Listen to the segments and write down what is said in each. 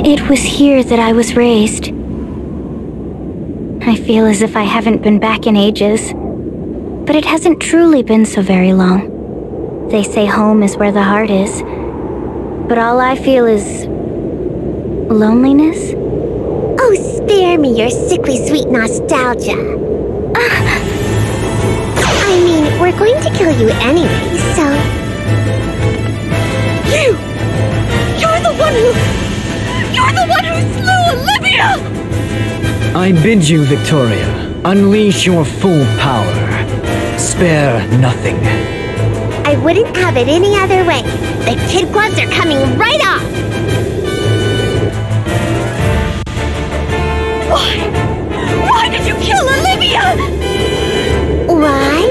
It was here that I was raised. I feel as if I haven't been back in ages, but it hasn't truly been so very long. They say home is where the heart is, but all I feel is loneliness. Oh, spare me your sickly sweet nostalgia. I mean, we're going to kill you anyway, so... You're the one who slew Olivia! I bid you, Victoria, unleash your full power. Spare nothing. I wouldn't have it any other way. The kid gloves are coming right off! Why did you kill Olivia? Why?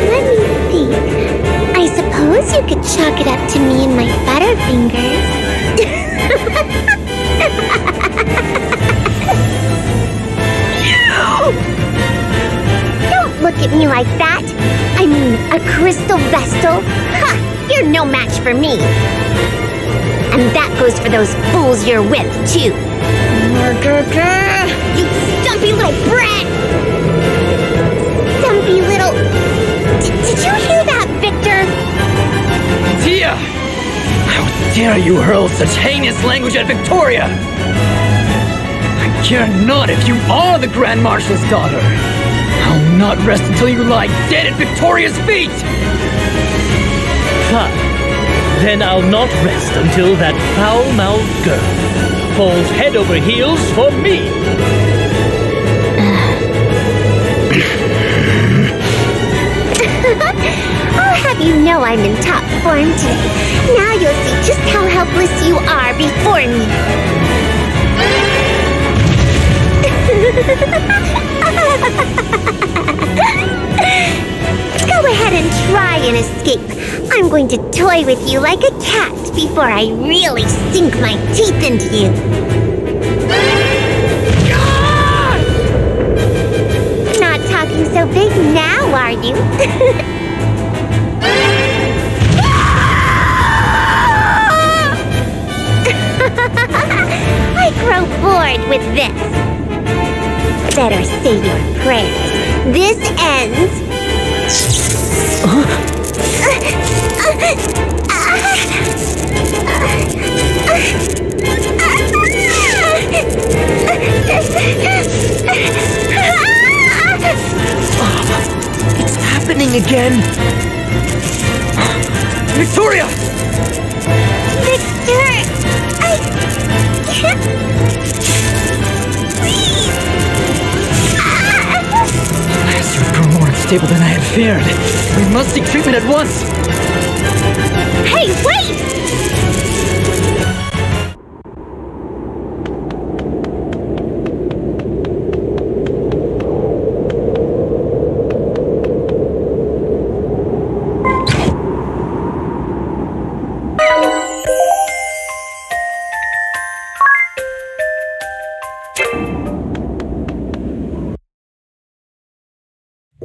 Let me think. I suppose you could chalk it up to me and my butterfingers. Don't look at me like that! I mean, a crystal vestal? Ha! You're no match for me! And that goes for those fools you're with, too! You stumpy little brat! Stumpy little... Did you hear that, Victor? Tia! How dare you hurl such heinous language at Victoria! I care not if you are the Grand Marshal's daughter! I'll not rest until you lie dead at Victoria's feet! Fine. Then I'll not rest until that foul-mouthed girl falls head over heels for me! I'll have you know I'm in top form today. Now you'll see just how helpless you are before me. Go ahead and try and escape. I'm going to toy with you like a cat before I really sink my teeth into you. Not talking so big now, are you? I grow bored with this. Better say your prayers. This ends... It's happening again! Victoria! Victor! I can't... Please! You've grown more unstable than I had feared. We must seek treatment at once! Hey, wait!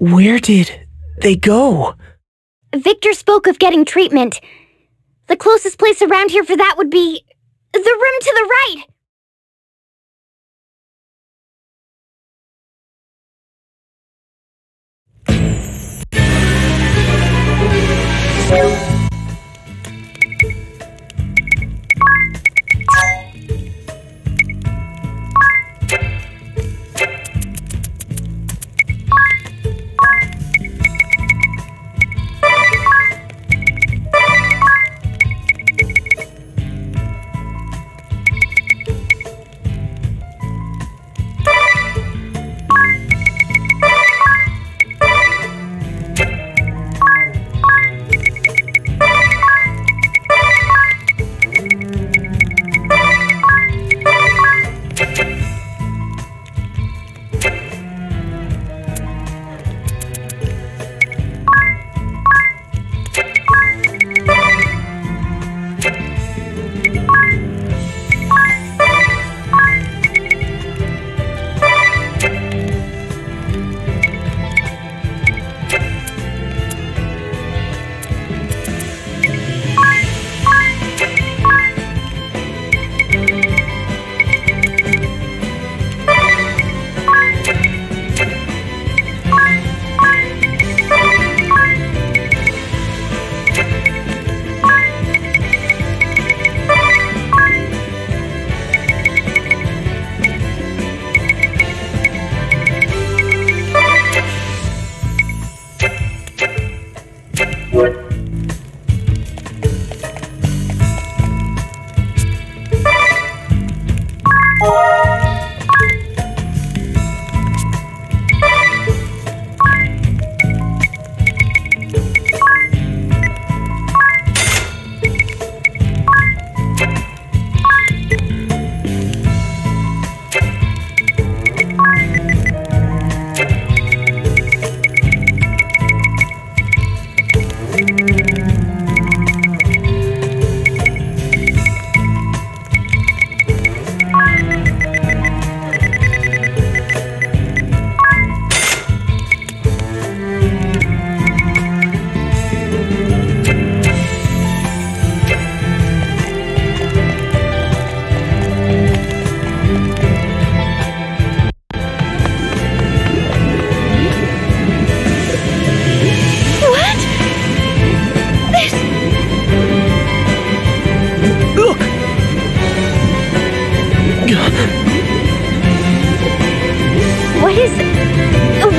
Where did they go? Victor spoke of getting treatment. The closest place around here for that would be the room to the right.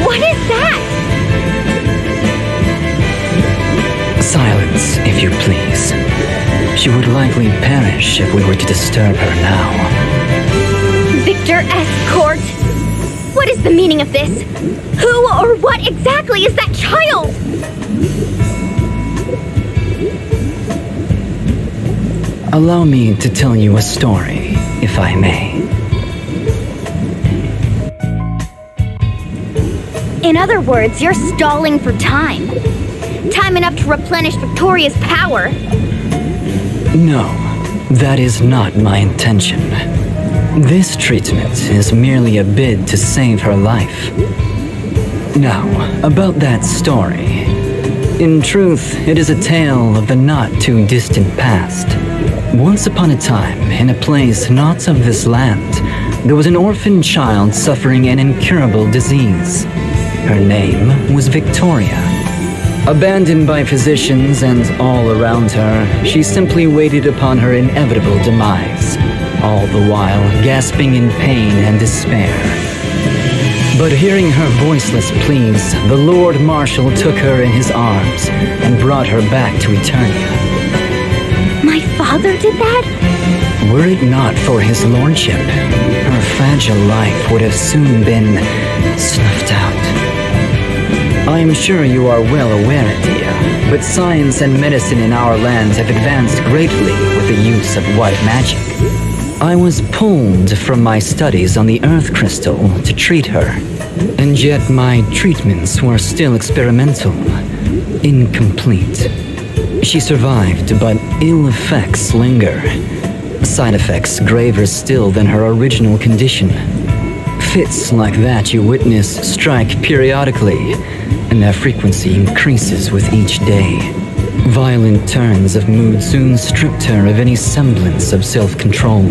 What is that? Silence, if you please. She would likely perish if we were to disturb her now. Victor Escort? What is the meaning of this? Who or what exactly is that child? Allow me to tell you a story, if I may. In other words, you're stalling for time. Time enough to replenish Victoria's power. No, that is not my intention. This treatment is merely a bid to save her life. Now, about that story. In truth, it is a tale of the not-too-distant past. Once upon a time, in a place not of this land, there was an orphan child suffering an incurable disease. Her name was Victoria. Abandoned by physicians and all around her, she simply waited upon her inevitable demise, all the while gasping in pain and despair. But hearing her voiceless pleas, the Lord Marshal took her in his arms and brought her back to Eternia. My father did that? Were it not for his lordship, her fragile life would have soon been snuffed out. I am sure you are well aware, Dia, but science and medicine in our land have advanced greatly with the use of white magic. I was pulled from my studies on the Earth Crystal to treat her, and yet my treatments were still experimental, incomplete. She survived, but ill effects linger. Side effects graver still than her original condition. Fits like that you witness strike periodically, and their frequency increases with each day. Violent turns of mood soon stripped her of any semblance of self-control.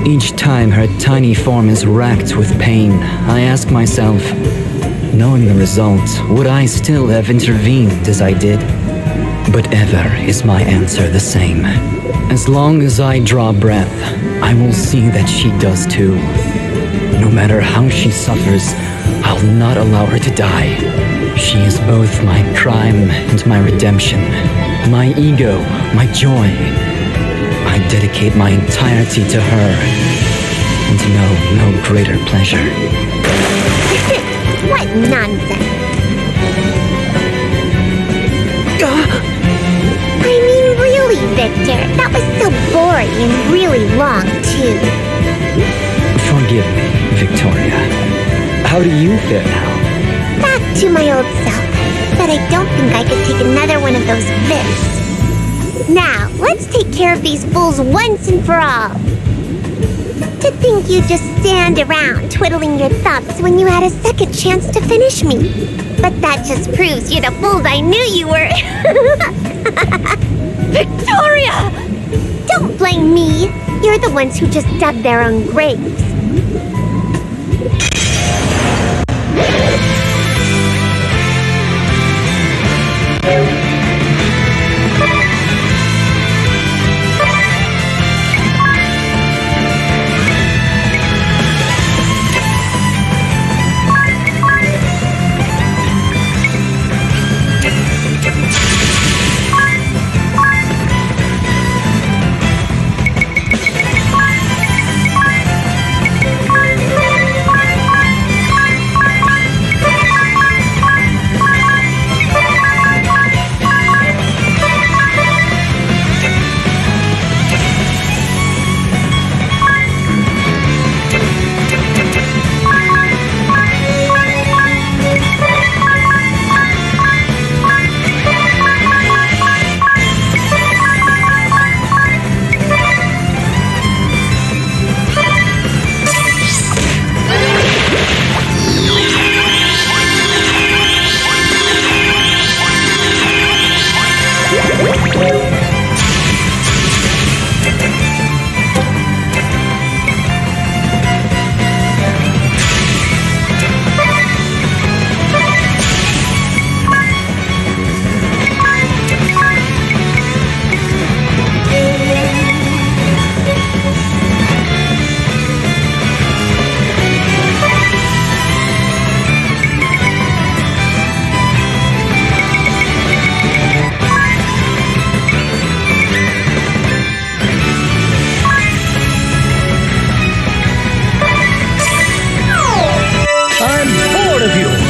Each time her tiny form is racked with pain, I ask myself, knowing the result, would I still have intervened as I did? But ever is my answer the same. As long as I draw breath, I will see that she does too. No matter how she suffers, I'll not allow her to die. She is both my crime and my redemption, my ego, my joy. I dedicate my entirety to her, and know no greater pleasure. What nonsense! I mean, really, Victor, that was so boring and really long, too. Forgive me, Victoria. How do you fare now? Back to my old self, but I don't think I could take another one of those Vips. Now, let's take care of these fools once and for all. To think you just stand around twiddling your thumbs when you had a second chance to finish me. But that just proves you're the fools I knew you were. Victoria! Don't blame me. You're the ones who just dug their own graves. more of you!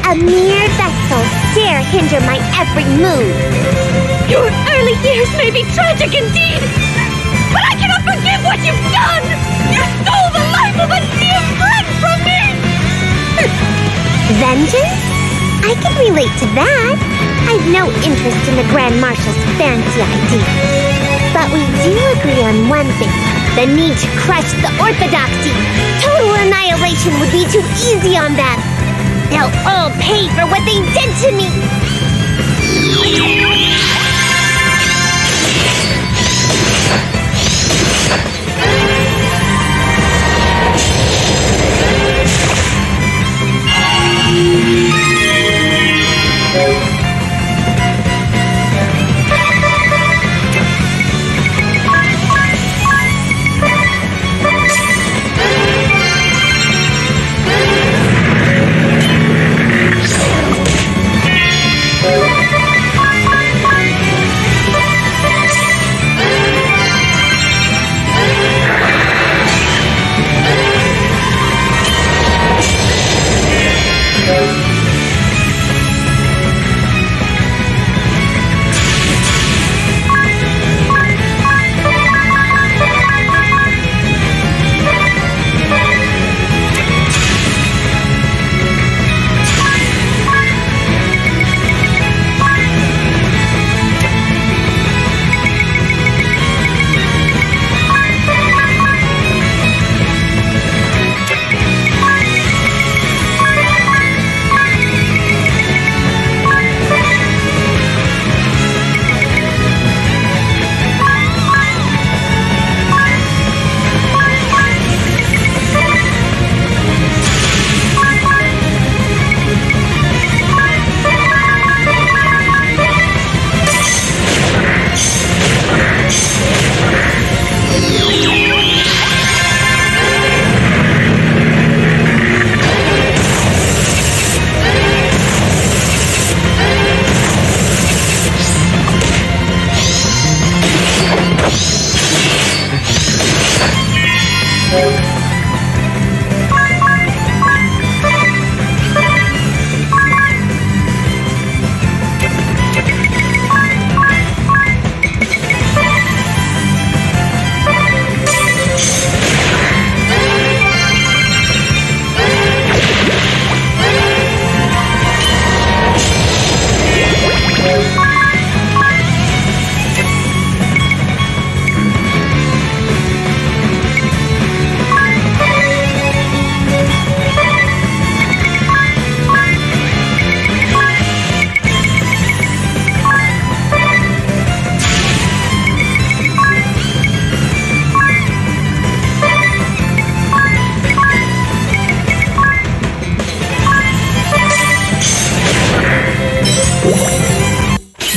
A mere vessel dare hinder my every move. Your early years may be tragic indeed, but I cannot forgive what you've done! You stole the life of a dear friend from me! Vengeance? I can relate to that. I've no interest in the Grand Marshal's fancy ideas. But we do agree on one thing. The need to crush the orthodoxy. Total annihilation would be too easy on them. They'll all pay for what they did to me.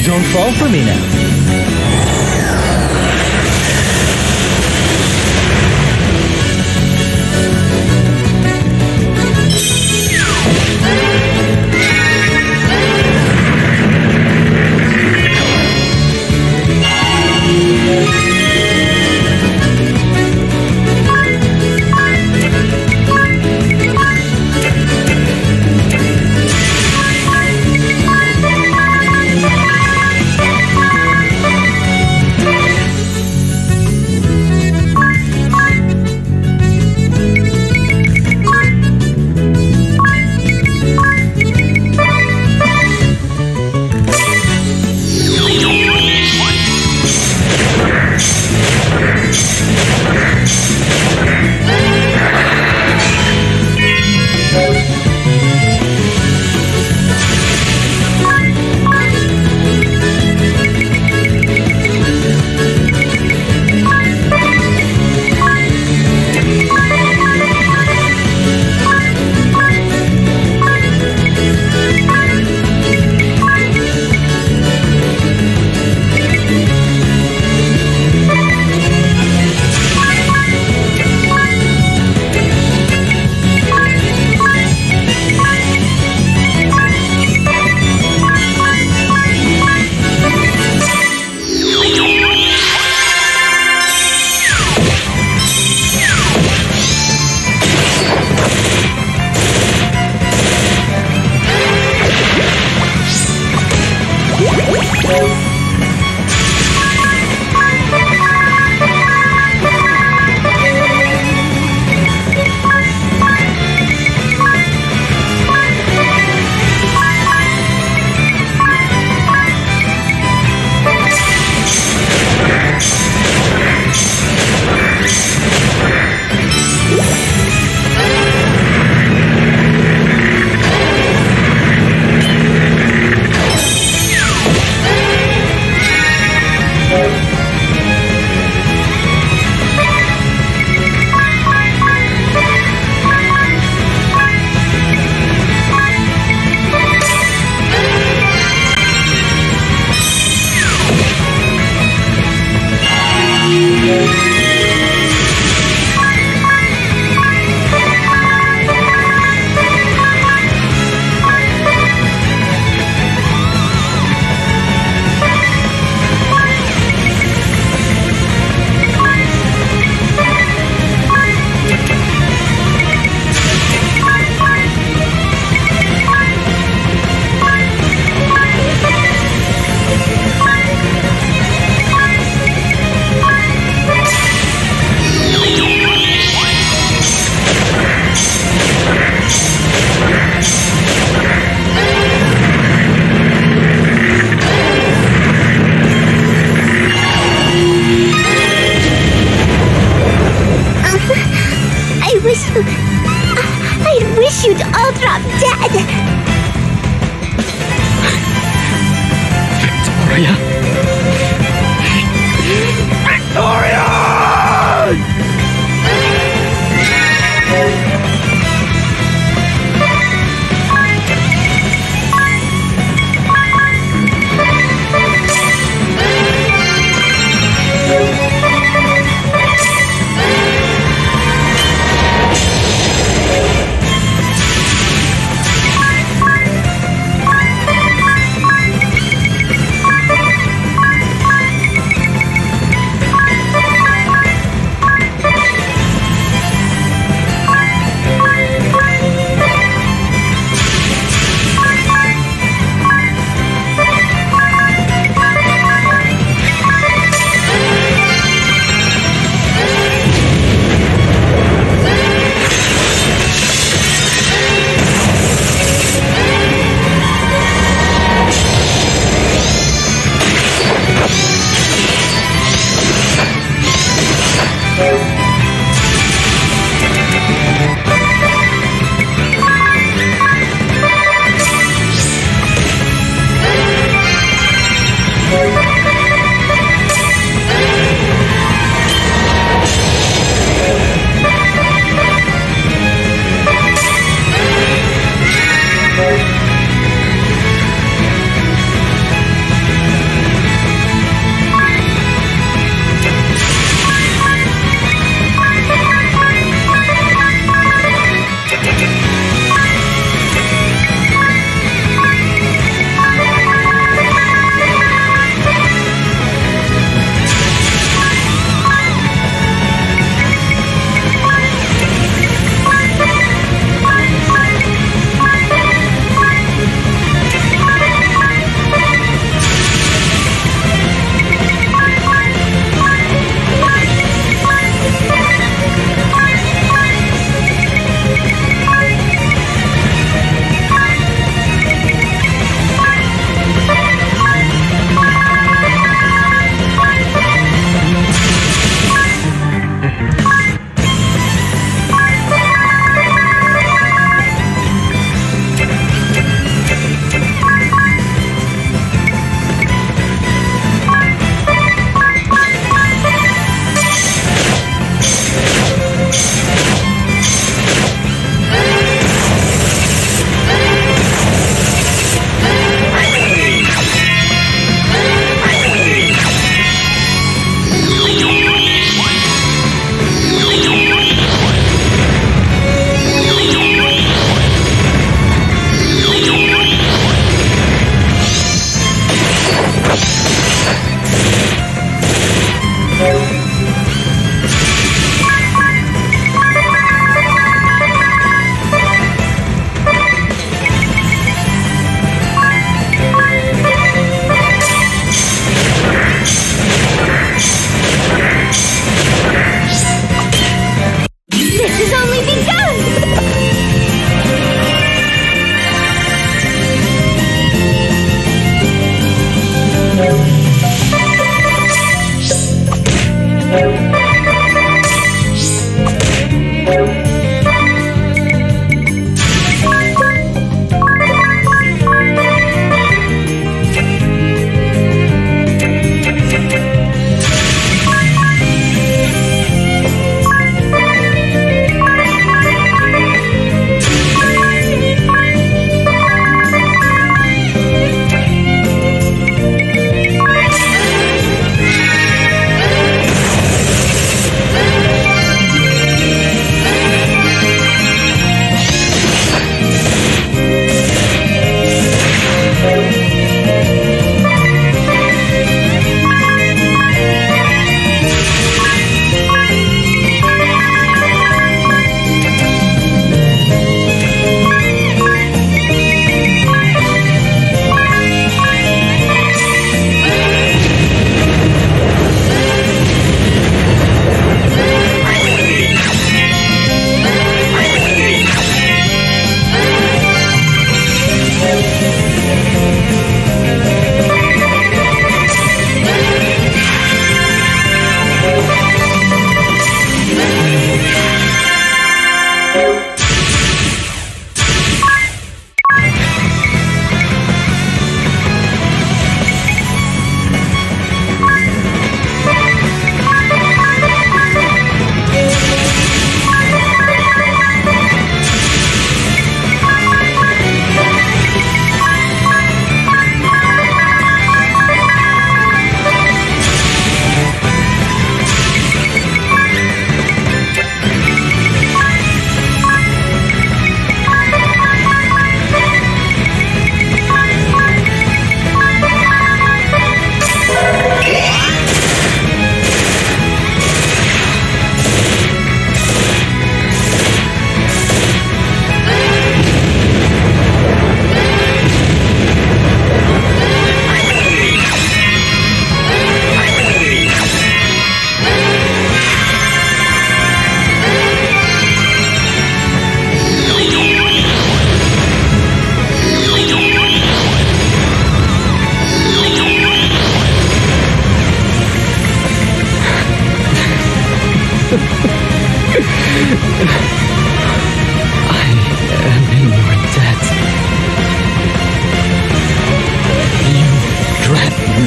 Don't fall for me now. I wish you'd all drop dead! Victoria? Victoria!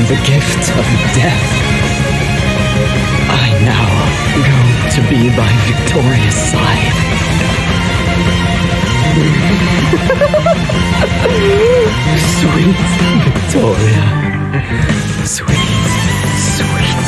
the gift of death. I now go to be by Victoria's side. Sweet Victoria. Sweet, sweet.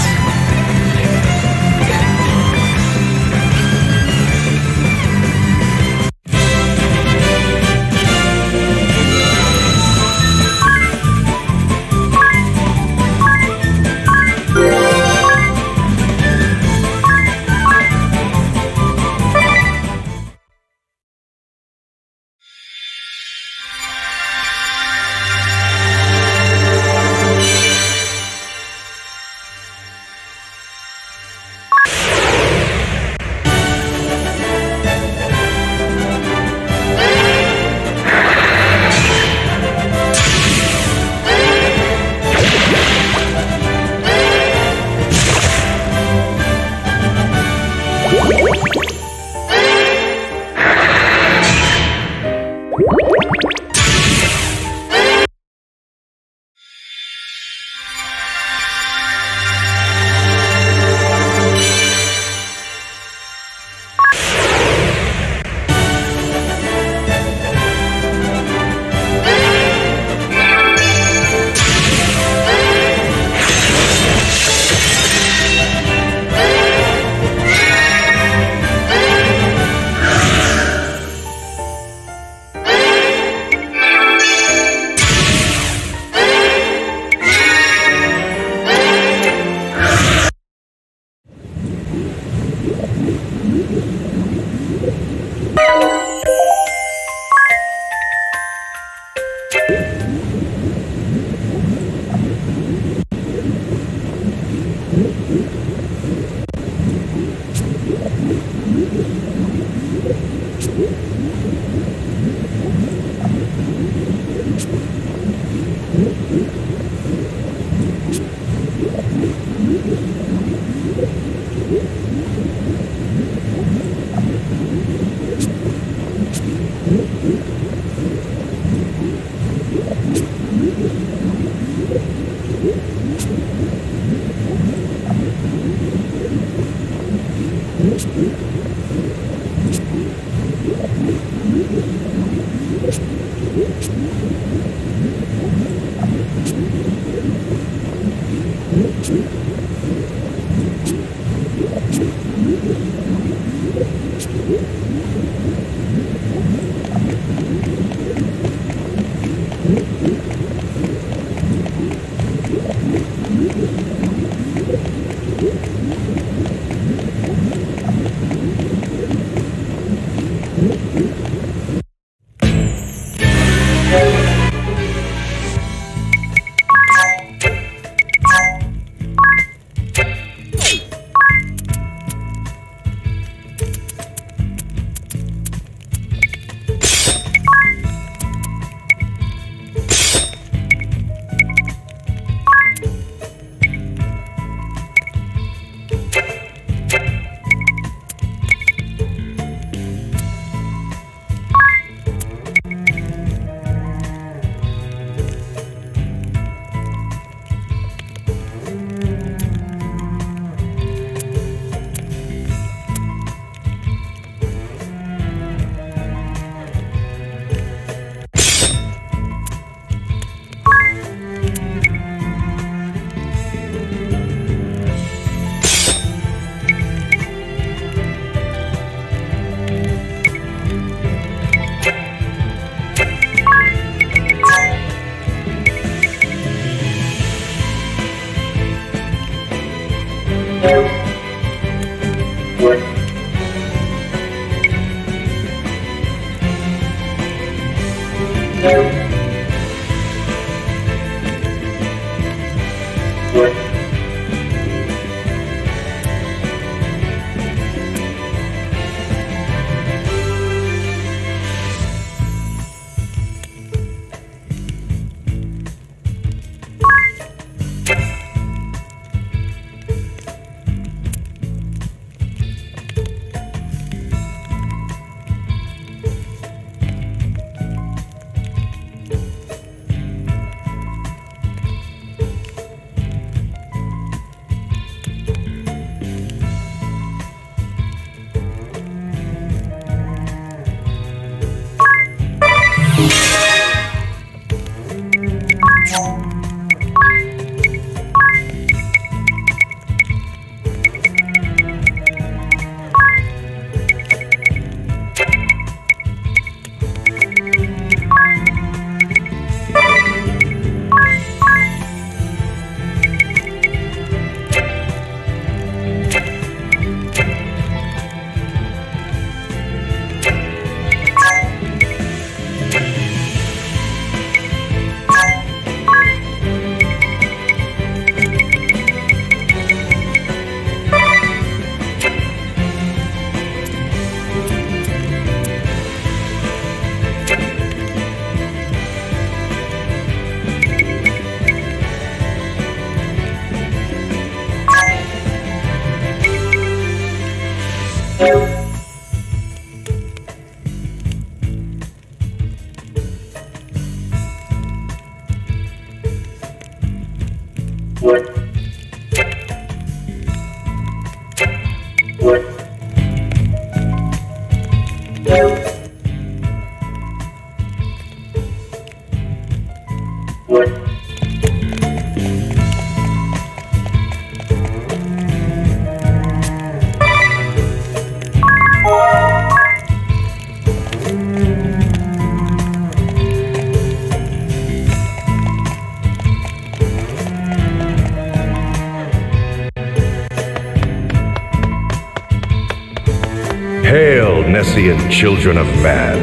Hail, Nessian children of man.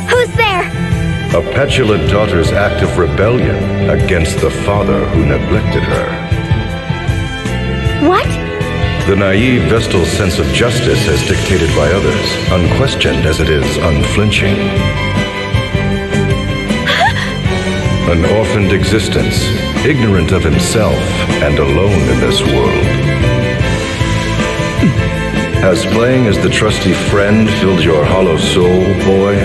Who's there? A petulant daughter's act of rebellion against the father who neglected her. What? The naive Vestal sense of justice as dictated by others, unquestioned as it is unflinching. An orphaned existence, ignorant of himself and alone in this world. Has playing as the trusty friend filled your hollow soul, boy?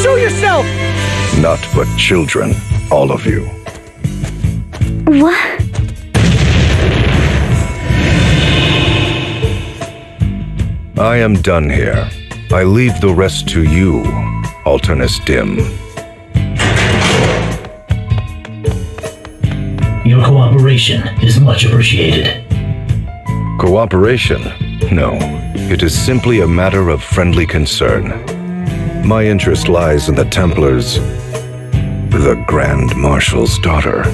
Show yourself! Not but children, all of you. What? I am done here. I leave the rest to you, Alternus Dim. Your cooperation is much appreciated. Cooperation? No. It is simply a matter of friendly concern. My interest lies in the Templars, the Grand Marshal's daughter.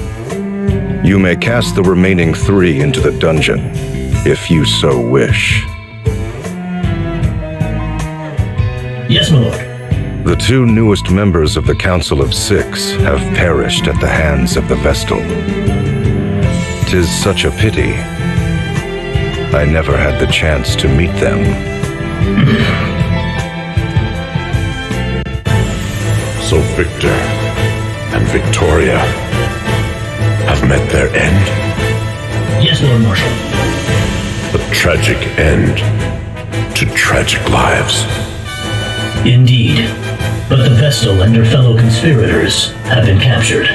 You may cast the remaining 3 into the dungeon, if you so wish. Yes, my lord. The 2 newest members of the Council of 6 have perished at the hands of the Vestal. 'Tis such a pity. I never had the chance to meet them. So Victor and Victoria have met their end? Yes, Lord Marshal. A tragic end to tragic lives. Indeed. But the Vestal and her fellow conspirators have been captured.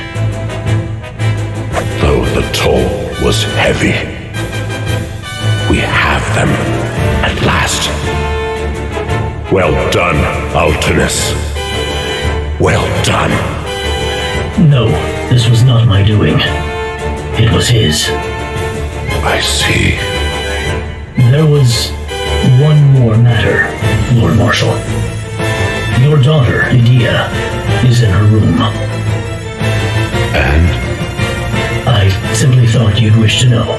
Though the toll was heavy, we have them at last. Well done, Alternus. Well done. No, this was not my doing. It was his. I see. There was one more matter, Lord Marshal. Your daughter, Edea, is in her room. And? I simply thought you'd wish to know.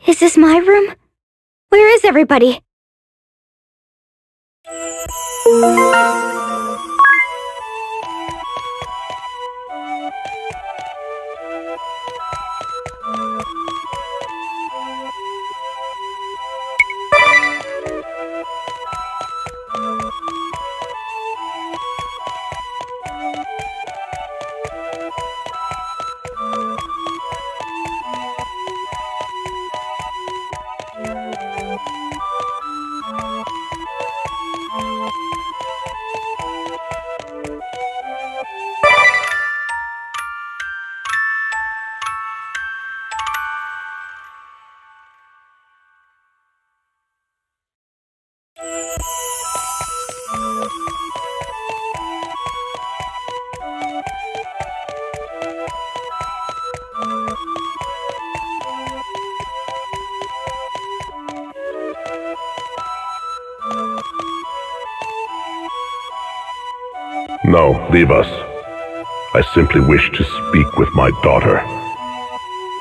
Is this my room? Where is everybody? No, leave us. I simply wish to speak with my daughter.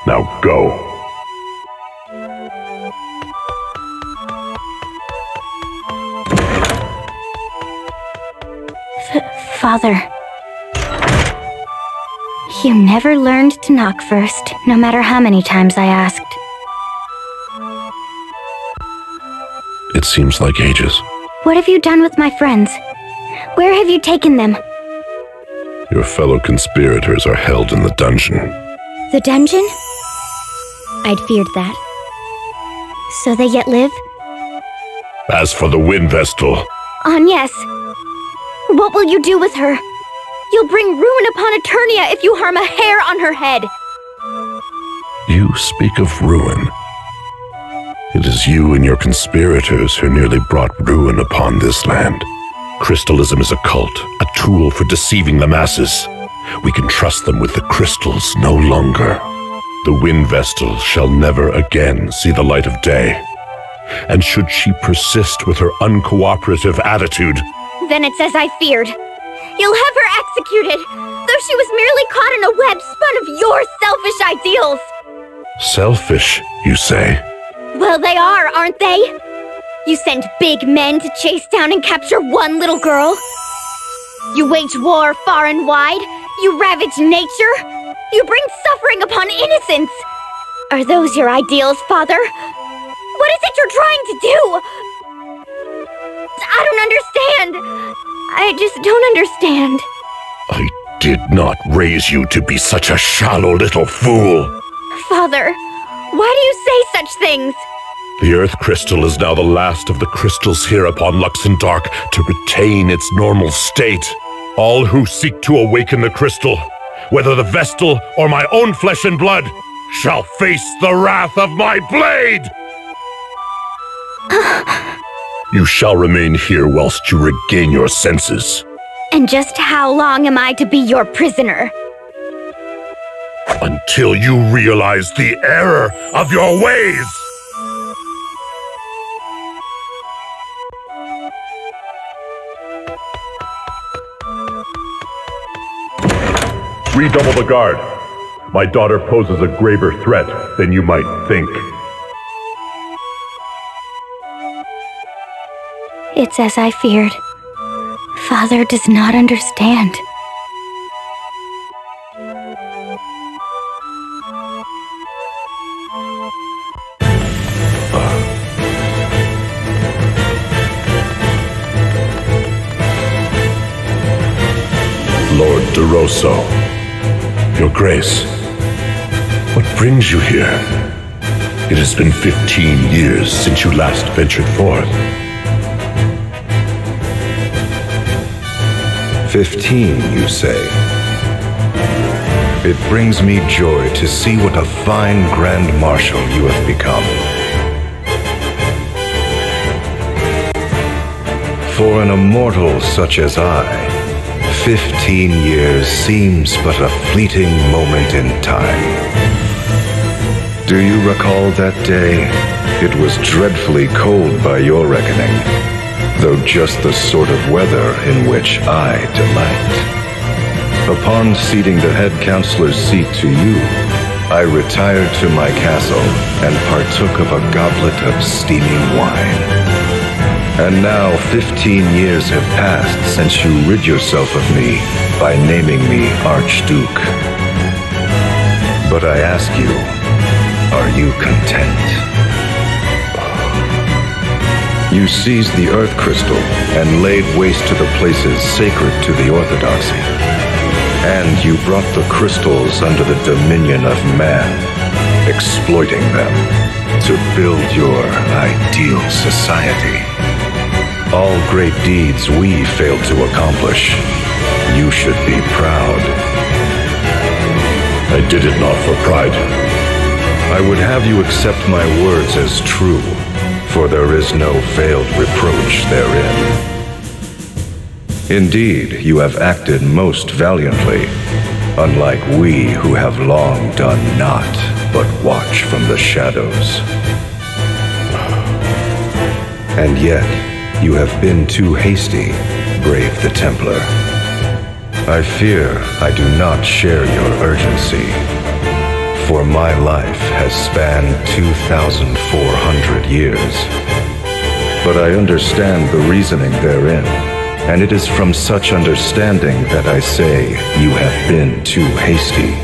Now go. Father. You never learned to knock first, no matter how many times I asked. It seems like ages. What have you done with my friends? Where have you taken them? Your fellow conspirators are held in the dungeon. The dungeon? I'd feared that. So they yet live? As for the Wind Vestal... Agnes! What will you do with her? You'll bring ruin upon Eternia if you harm a hair on her head! You speak of ruin. It is you and your conspirators who nearly brought ruin upon this land. Crystalism is a cult, a tool for deceiving the masses. We can trust them with the crystals no longer. The Wind Vestal shall never again see the light of day. And should she persist with her uncooperative attitude... Then it's as I feared. You'll have her executed, though she was merely caught in a web spun of your selfish ideals. Selfish, you say? Well, they are, aren't they? You send big men to chase down and capture one little girl. You wage war far and wide. You ravage nature. You bring suffering upon innocents. Are those your ideals, Father? that you're trying to do? I don't understand. I just don't understand. I did not raise you to be such a shallow little fool. Father, why do you say such things? The Earth Crystal is now the last of the crystals here upon Luxendark to retain its normal state. All who seek to awaken the crystal, whether the Vestal or my own flesh and blood, shall face the wrath of my blade! You shall remain here whilst you regain your senses. And just how long am I to be your prisoner? Until you realize the error of your ways! Redouble the guard. My daughter poses a graver threat than you might think. It's as I feared. Father does not understand. Lord DeRosso, Your Grace, what brings you here? It has been 15 years since you last ventured forth. 15, you say? It brings me joy to see what a fine Grand Marshal you have become. For an immortal such as I, 15 years seems but a fleeting moment in time. Do you recall that day? It was dreadfully cold by your reckoning, though just the sort of weather in which I delight. Upon ceding the head counselor's seat to you, I retired to my castle and partook of a goblet of steaming wine. And now 15 years have passed since you rid yourself of me by naming me Archduke. But I ask you, are you content? You seized the Earth Crystal and laid waste to the places sacred to the Orthodoxy. And you brought the crystals under the dominion of man, exploiting them to build your ideal society. All great deeds we failed to accomplish. You should be proud. I did it not for pride. I would have you accept my words as true, for there is no veiled reproach therein. Indeed, you have acted most valiantly, unlike we who have long done naught but watch from the shadows. And yet, you have been too hasty, brave the Templar. I fear I do not share your urgency, for my life has spanned 2,400 years. But I understand the reasoning therein, and it is from such understanding that I say you have been too hasty.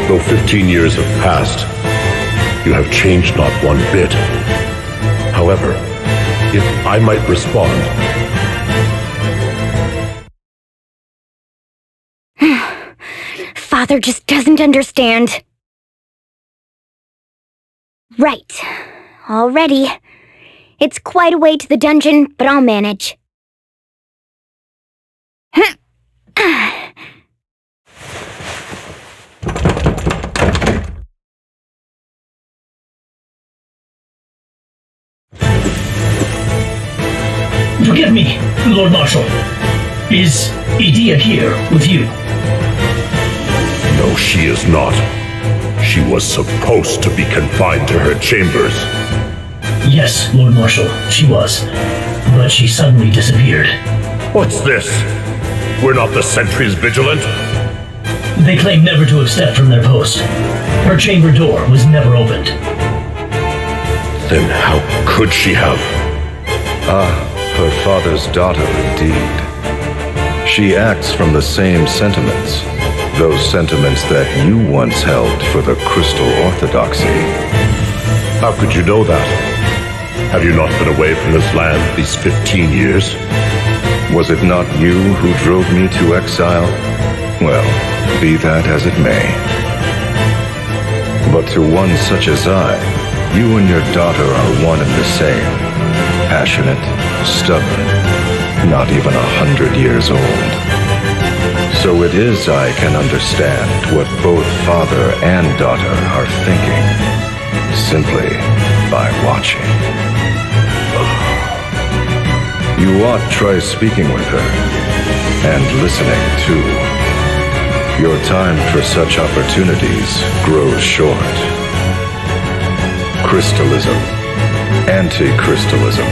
Though 15 years have passed, you have changed not one bit. However, if I might respond... Father just doesn't understand. Right. All ready. It's quite a way to the dungeon, but I'll manage. Forgive me, Lord Marshal. Is Edea here with you? No, she is not. She was supposed to be confined to her chambers. Yes, Lord Marshal, she was. But she suddenly disappeared. What's this? We're not the sentries vigilant? They claim never to have stepped from their post. Her chamber door was never opened. Then how could she have? Her father's daughter indeed. She acts from the same sentiments, those sentiments that you once held for the Crystal Orthodoxy. How could you know that? Have you not been away from this land these 15 years? Was it not you who drove me to exile? Well, be that as it may. But to one such as I, you and your daughter are one and the same. Passionate, stubborn, not even 100 years old. So it is I can understand what both father and daughter are thinking, simply by watching. You ought try speaking with her, and listening too. Your time for such opportunities grows short. Crystalism, anti-crystalism.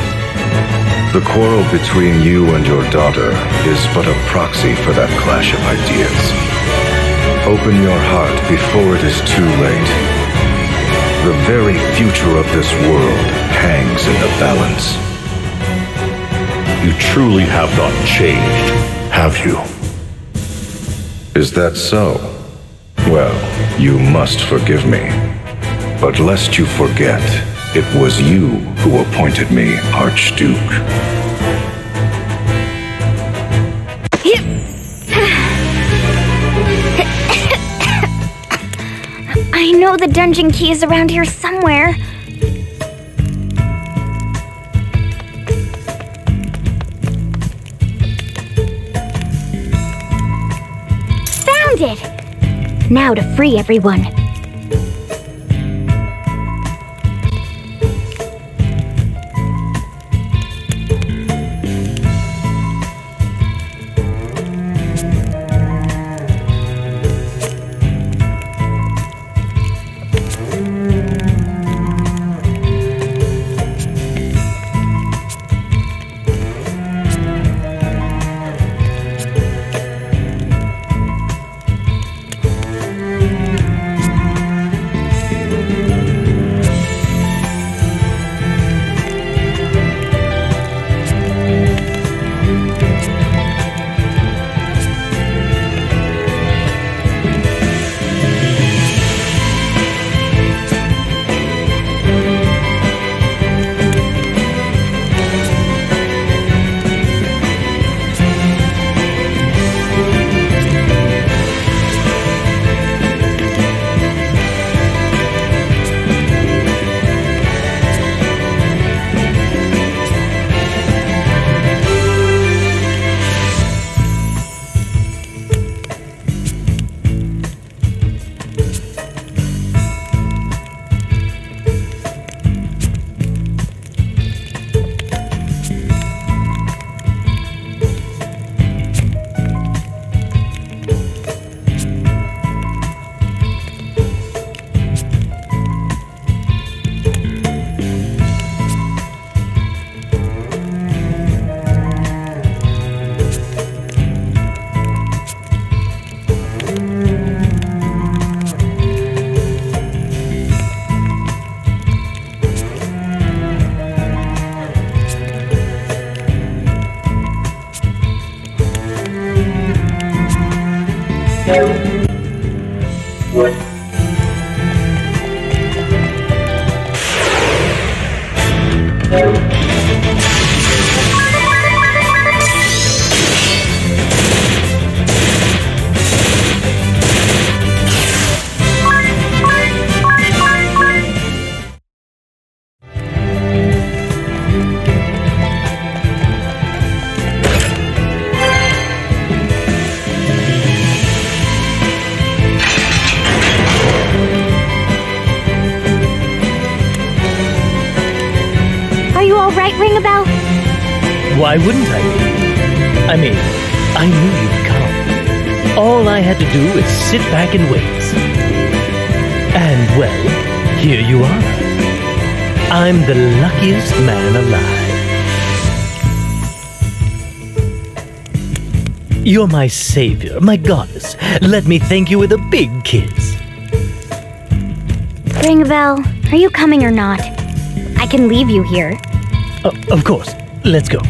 The quarrel between you and your daughter is but a proxy for that clash of ideas. Open your heart before it is too late. The very future of this world hangs in the balance. You truly have not changed, have you? Is that so? Well, you must forgive me. But lest you forget, it was you who appointed me Archduke. I know the dungeon key is around here somewhere. Found it! Now to free everyone. Why wouldn't I be? I mean, I knew you'd come. All I had to do is sit back and wait. And, well, here you are. I'm the luckiest man alive. You're my savior, my goddess. Let me thank you with a big kiss. Ring-a-bell, are you coming or not? I can leave you here. Of course. Let's go.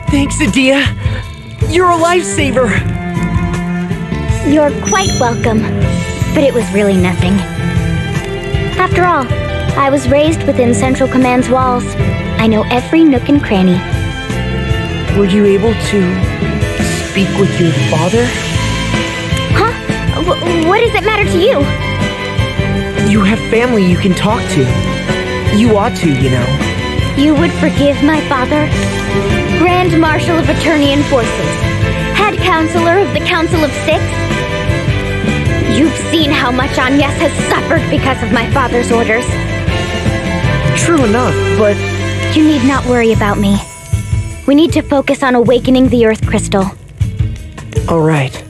Thanks, Edea. You're a lifesaver. You're quite welcome, but it was really nothing. After all, I was raised within Central Command's walls. I know every nook and cranny. Were you able to speak with your father? Huh? What does it matter to you? You have family you can talk to. You ought to, you know. You would forgive my father? Grand Marshal of Eternian Forces, Head Counselor of the Council of Six? You've seen how much Agnes has suffered because of my father's orders. True enough, but... You need not worry about me. We need to focus on awakening the Earth Crystal. All right.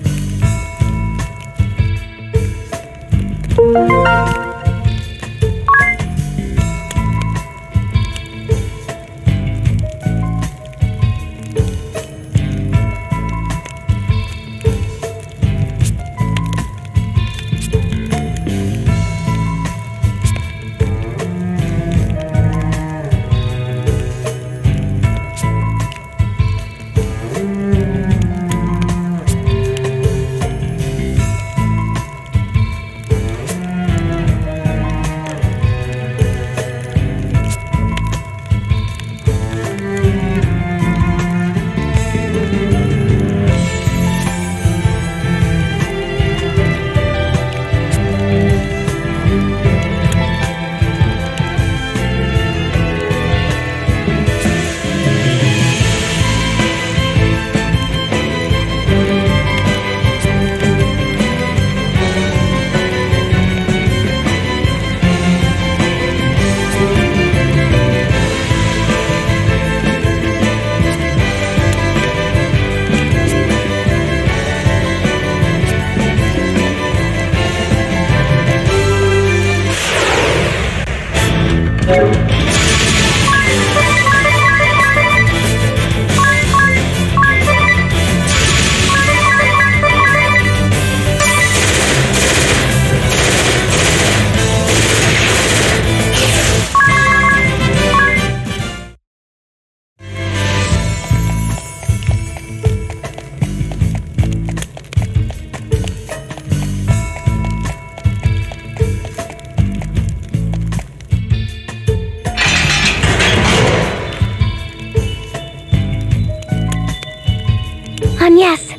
Yes.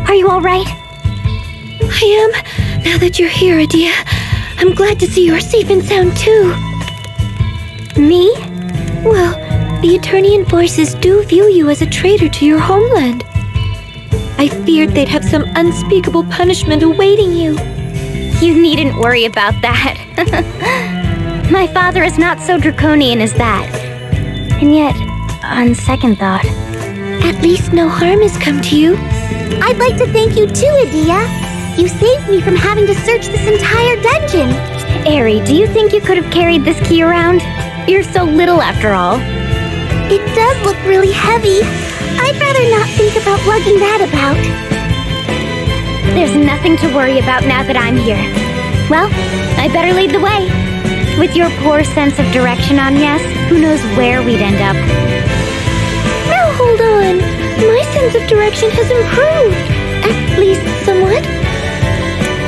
Are you all right? I am. Now that you're here, Edea, I'm glad to see you're safe and sound too. Me? Well, The Eternian forces do view you as a traitor to your homeland. I feared they'd have some unspeakable punishment awaiting you. You needn't worry about that. My father is not so draconian as that. And yet, on second thought... At least no harm has come to you. I'd like to thank you too, Edea. You saved me from having to search this entire dungeon. Eri, do you think you could have carried this key around? You're so little after all. It does look really heavy. I'd rather not think about lugging that about. There's nothing to worry about now that I'm here. Well, I better lead the way. With your poor sense of direction, Agnes, who knows where we'd end up. Now hold on. My sense of direction has improved. At least somewhat.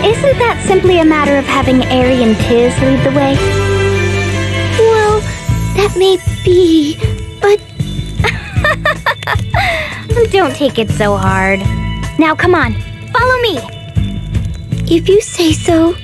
Isn't that simply a matter of having Eri and Tiz lead the way? Well, that may be, but... Don't take it so hard. Now come on, follow me. If you say so.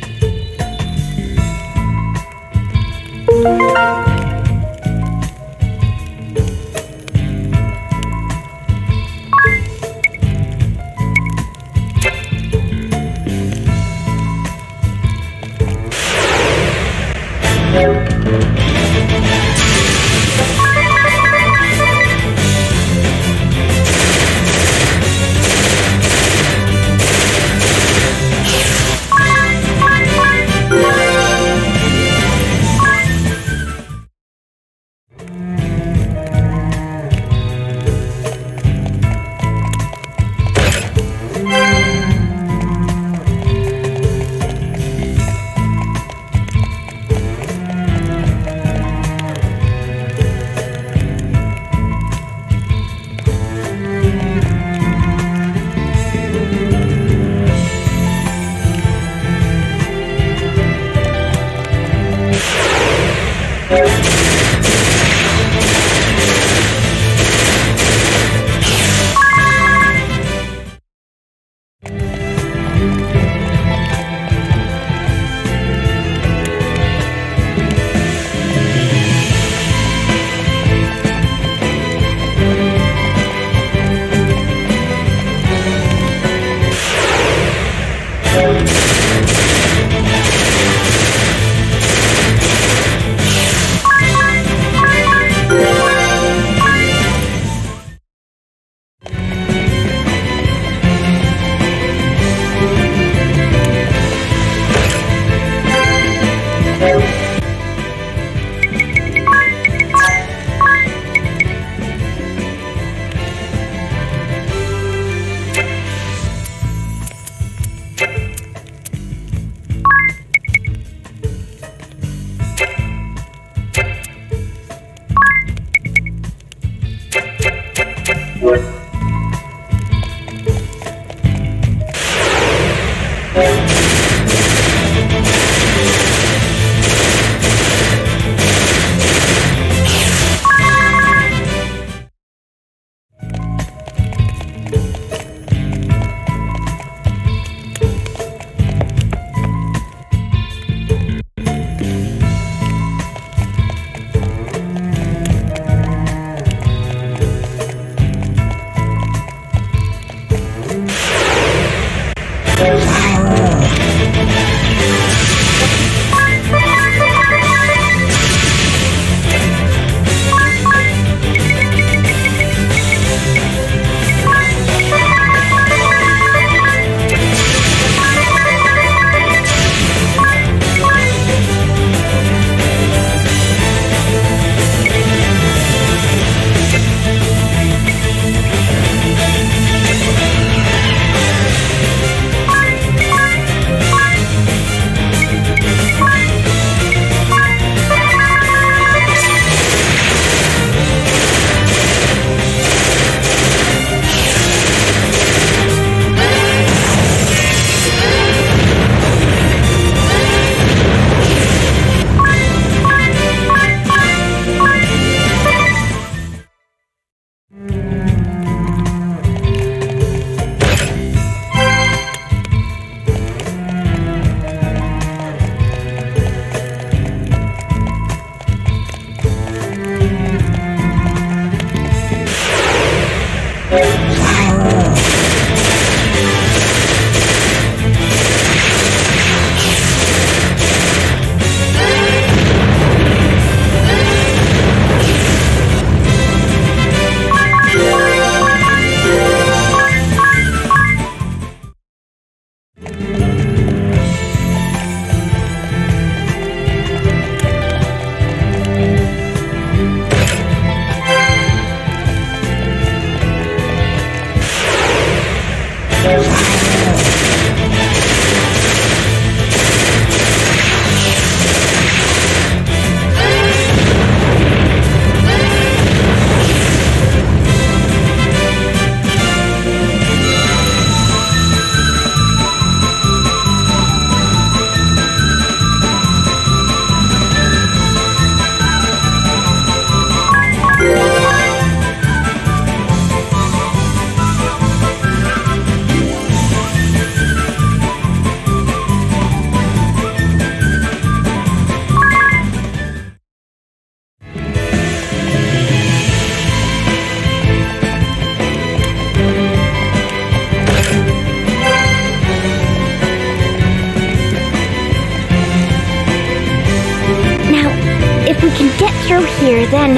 through here, then...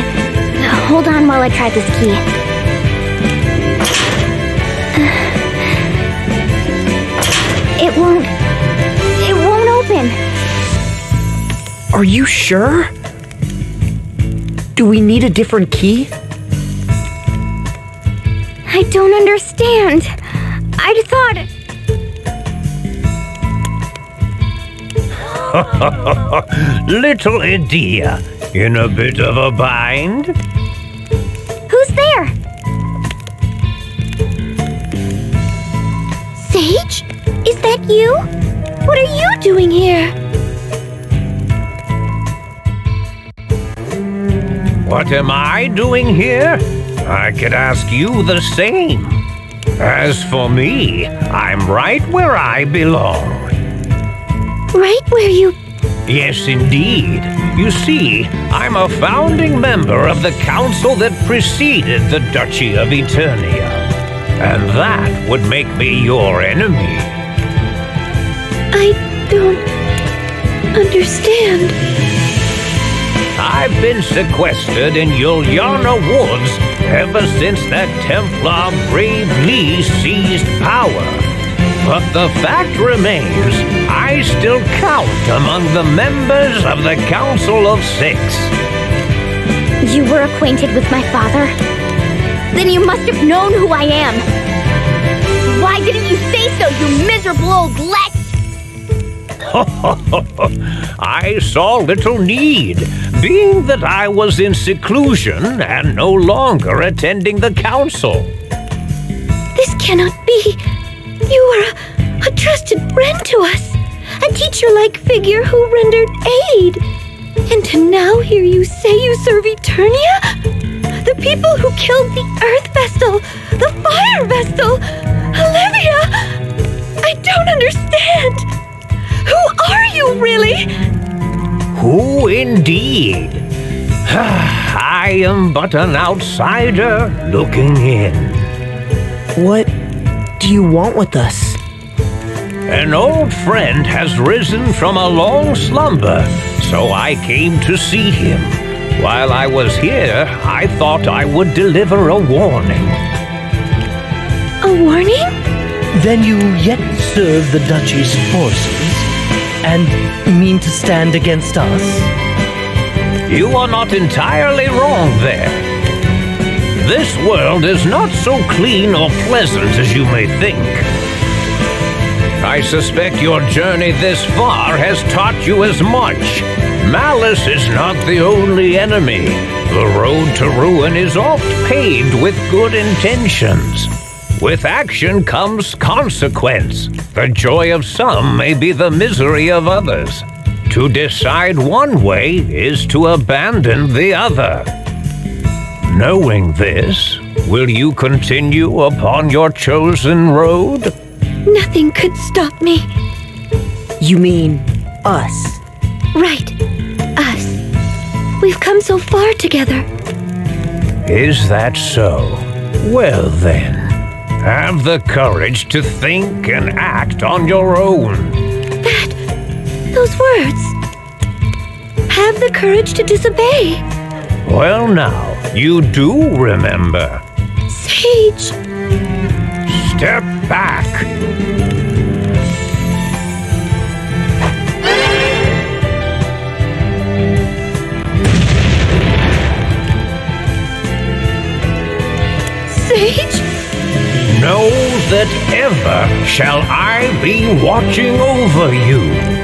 Hold on while I try this key. It won't open. Are you sure? Do we need a different key? I don't understand. I'd thought... Little Edea, in a bit of a bind? Who's there? Sage? Is that you? What are you doing here? What am I doing here? I could ask you the same. As for me, I'm right where I belong. Right where you... Yes, indeed. You see, I'm a founding member of the council that preceded the Duchy of Eternia. And that would make me your enemy. I don't understand. I've been sequestered in Yuliana Woods ever since that Templar Brave Lee seized power. But the fact remains, I still count among the members of the Council of Six. You were acquainted with my father? Then you must have known who I am. Why didn't you say so, you miserable old let? I saw little need, being that I was in seclusion and no longer attending the council. This cannot be. You are a trusted friend to us, a teacher-like figure who rendered aid. And to now hear you say you serve Eternia? The people who killed the Earth Vestal, the Fire Vestal, Olivia! I don't understand. Who are you, really? Who indeed? I am but an outsider looking in. What do you want with us? An old friend has risen from a long slumber, so I came to see him. While I was here, I thought I would deliver a warning. A warning? Then you yet serve the Duchy's forces and mean to stand against us? You are not entirely wrong there. This world is not so clean or pleasant as you may think. I suspect your journey this far has taught you as much. Malice is not the only enemy. The road to ruin is oft paved with good intentions. With action comes consequence. The joy of some may be the misery of others. To decide one way is to abandon the other. Knowing this, will you continue upon your chosen road? Nothing could stop me. You mean us? Right. Us. We've come so far together. Is that so? Well then, have the courage to think and act on your own. Those words. Have the courage to disobey. Well now, you do remember. Sage. Step back. Sage? Know that ever shall I be watching over you.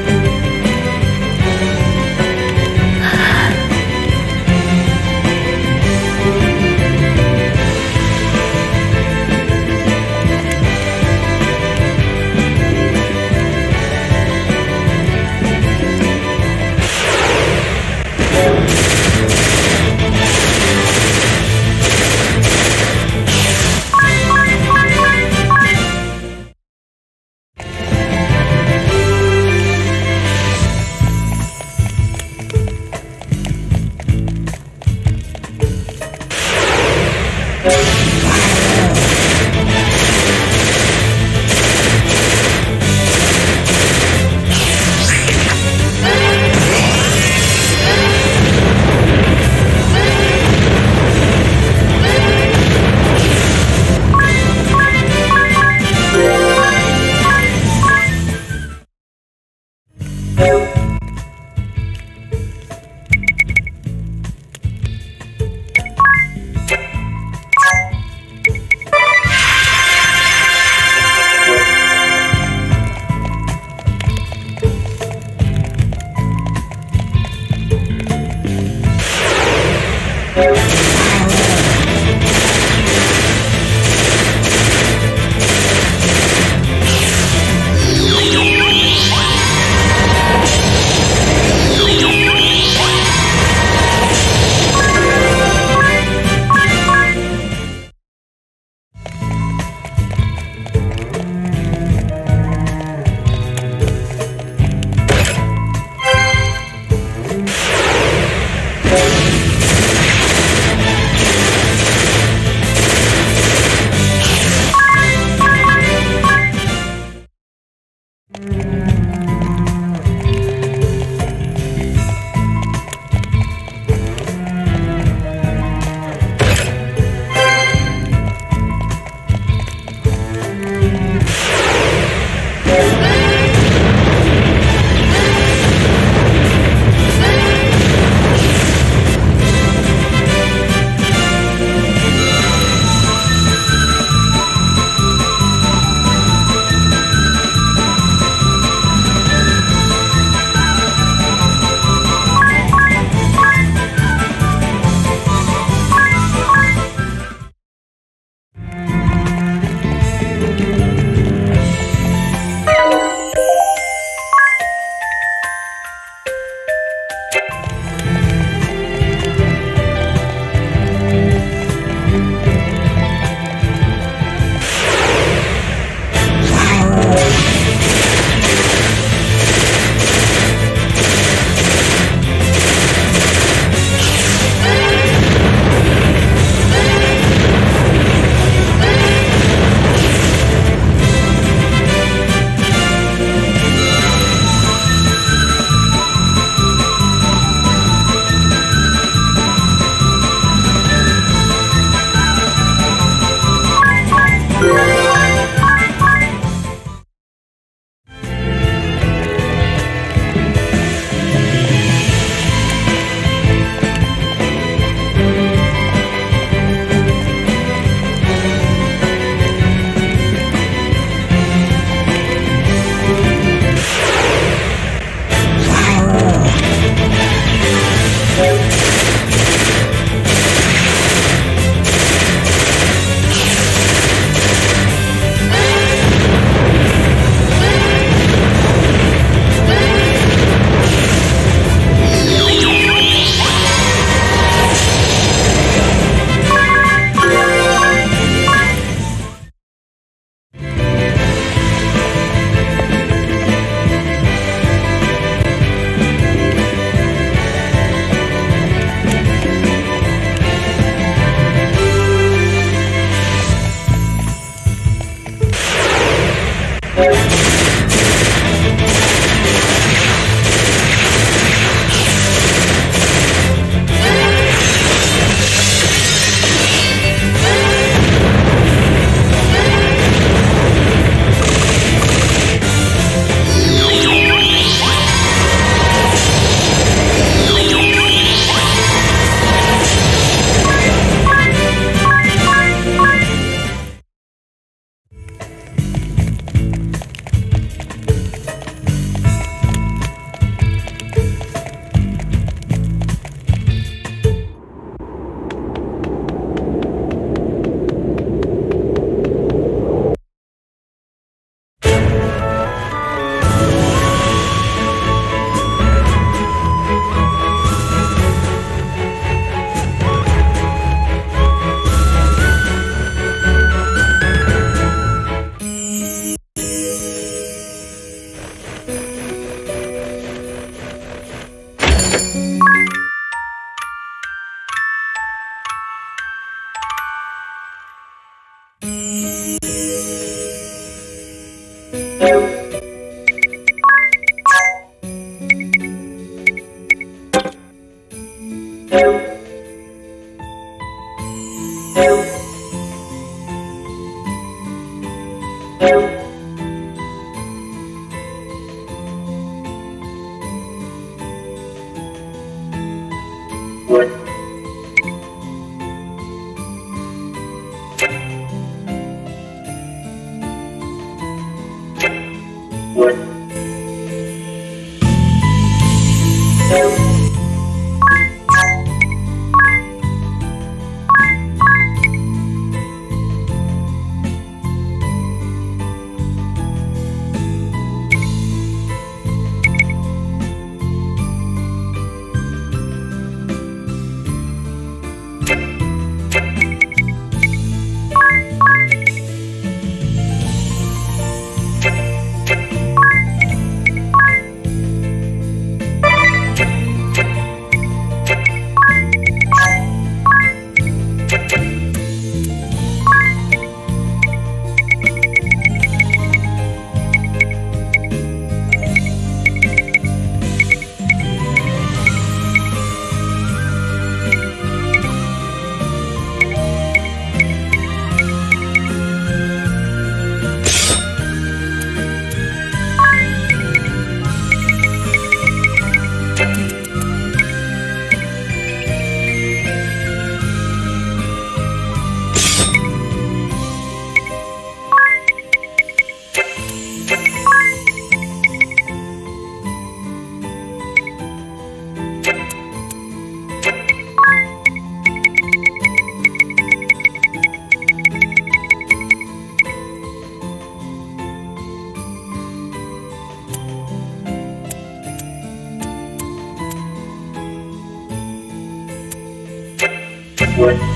What?